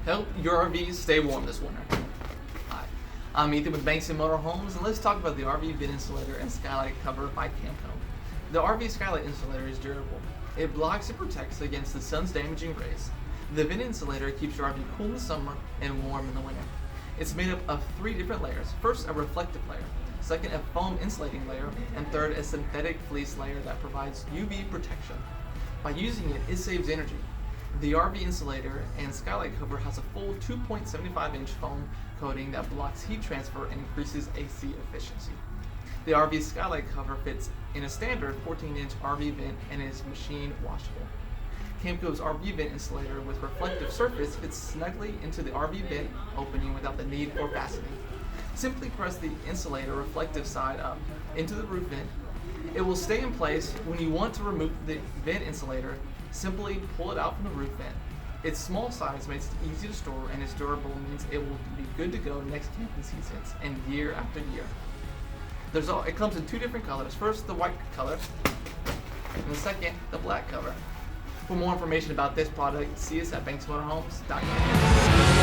Help your RV stay warm this winter. Hi, I'm Ethan with Bankston Motorhomes, and let's talk about the RV Vent Insulator and Skylight Cover by Camco. The RV Skylight Insulator is durable. It blocks and protects against the sun's damaging rays. The Vent Insulator keeps your RV cool in the summer and warm in the winter. It's made up of 3 different layers. First, a reflective layer. Second, a foam insulating layer. And third, a synthetic fleece layer that provides UV protection. By using it, it saves energy. The RV Insulator and Skylight Cover has a full 2.75-inch foam coating that blocks heat transfer and increases AC efficiency. The RV Skylight Cover fits in a standard 14-inch RV vent and is machine washable. Camco's RV Vent Insulator with reflective surface fits snugly into the RV vent opening without the need for fastening. Simply press the insulator reflective side up into the roof vent. It will stay in place. When you want to remove the vent insulator, simply pull it out from the roof vent. Its small size makes it easy to store, and its durable means it will be good to go next camping seasons and year after year. It comes in 2 different colors. First, the white color, and the second, the black color. For more information about this product, see us at banksmotorhomes.com.